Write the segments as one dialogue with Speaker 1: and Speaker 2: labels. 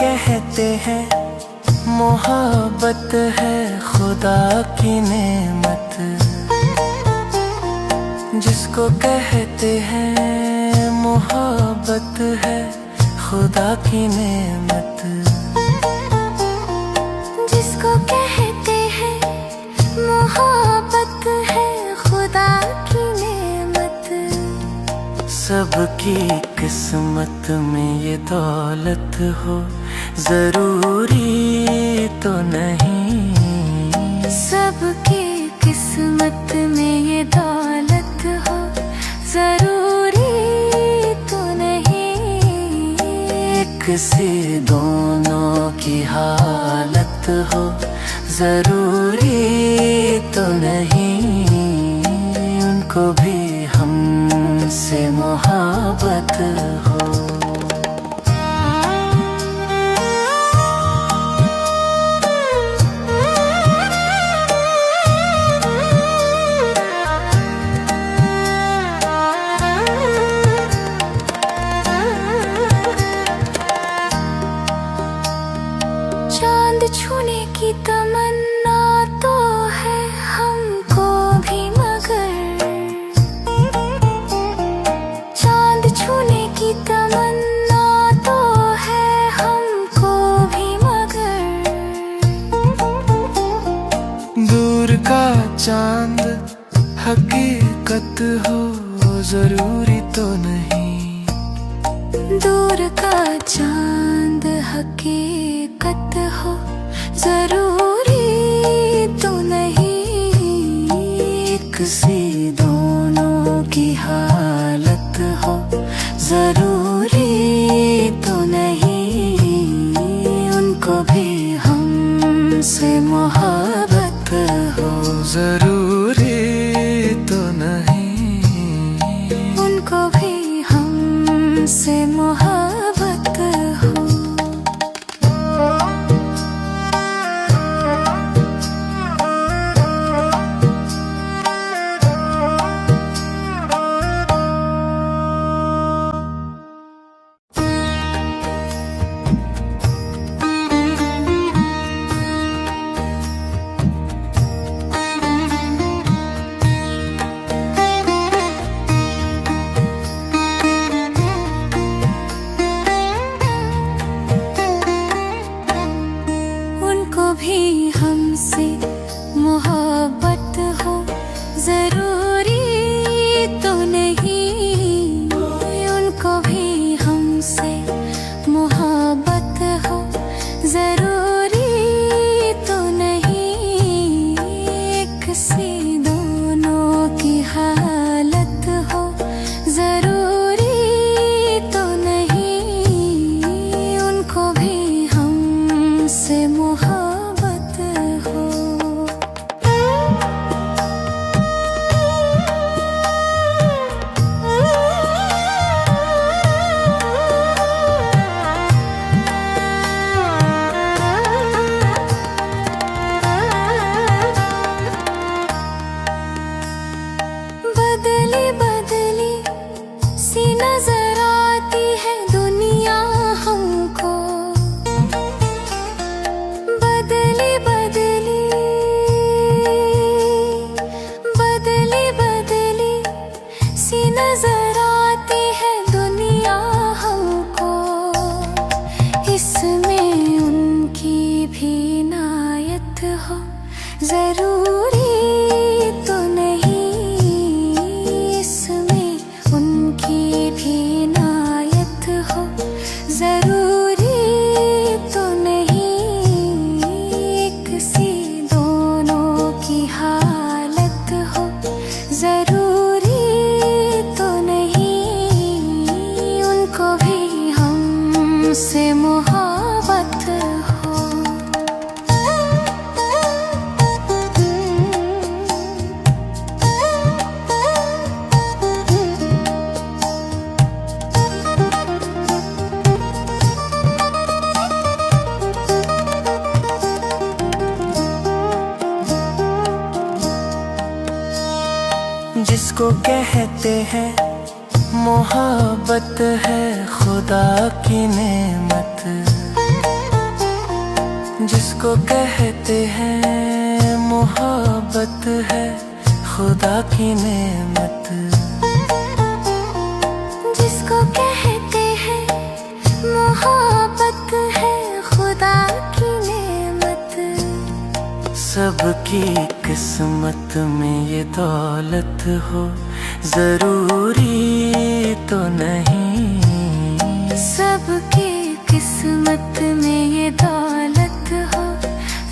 Speaker 1: कहते हैं मोहब्बत है खुदा की नेमत, जिसको कहते हैं मोहब्बत है खुदा की नेमत,
Speaker 2: जिसको कहते हैं मोहब्बत है खुदा की नेमत।
Speaker 1: सबकी किस्मत में ये दौलत हो जरूरी तो नहीं,
Speaker 2: सबकी किस्मत में ये दौलत हो जरूरी तो नहीं,
Speaker 1: किसी दोनों की हालत हो जरूरी तो नहीं, उनको भी हमसे मोहब्बत हो।
Speaker 2: चांद छूने की तमन्ना तो है हमको भी, मगर चांद छूने की तमन्ना तो है हमको भी, मगर
Speaker 1: दूर का चांद हकीकत हो जरूरी तो नहीं,
Speaker 2: दूर का चांद हकीकत हो जरूरी तो नहीं,
Speaker 1: किसी दोनों की हालत हो जरूरी तो नहीं, उनको भी हमसे मोहब्बत हो जरूरी तो नहीं,
Speaker 2: उनको भी हमसे मोहब्बत हो। भी हमसे मोहब्बत हो जरूरी तो नहीं, उनको भी हमसे मोहब्बत हो जरूरी तो नहीं, किसी दोनों की हालत हो जरूरी तो नहीं, उनको भी हमसे मोहब्बत हो। बदली बदली सी नजर आती है दुनिया हमको, बदली बदली बदली बदली सी नजर आती है दुनिया हमको, इसमें उनकी भी नायत हो जरूरी तो नहीं, इसमें उनकी भी नायत हो जरूरी तो नहीं, किसी दोनों की हालत हो जरूरी तो नहीं, उनको भी हमसे मोहब्बत हो।
Speaker 1: जिसको कहते हैं मोहब्बत है खुदा की नेमत, जिसको कहते हैं मोहब्बत है खुदा की नेमत,
Speaker 2: जिसको कहते हैं मोहब्बत है खुदा की नेमत।
Speaker 1: सबकी किस्मत में ये दौलत हो जरूरी तो नहीं,
Speaker 2: सबकी किस्मत में ये दौलत हो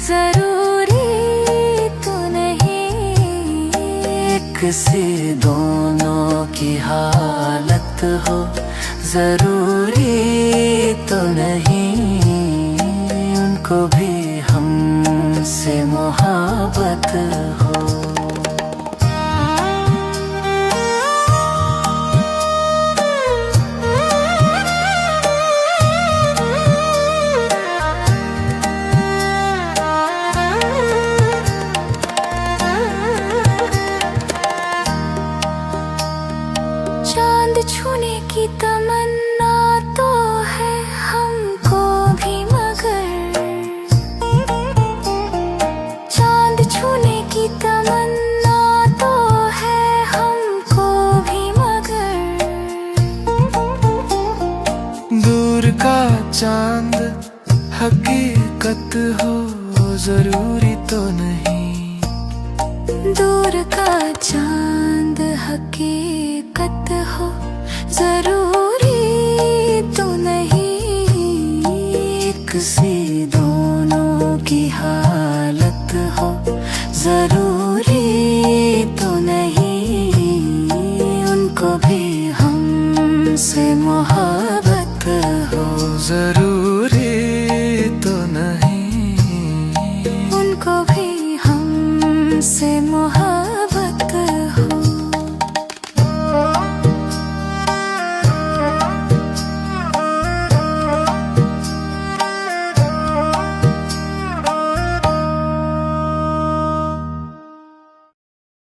Speaker 2: जरूरी तो नहीं।
Speaker 1: एक सी दोनों की हालत हो जरूरी तो नहीं, उनको भी हमसे मोहब्बत हो।
Speaker 2: चांद छूने की तमन्ना तो है हमको भी, मगर चांद छूने की तमन्ना तो है हमको भी, मगर
Speaker 1: दूर का चांद हकीकत हो जरूरी तो नहीं,
Speaker 2: दूर का चांद हकीकत हो जरूरी तो नहीं।
Speaker 1: एक सी दोनों की हालत हो जरूरी तो नहीं, उनको भी हमसे मोहब्बत हो जरूरी।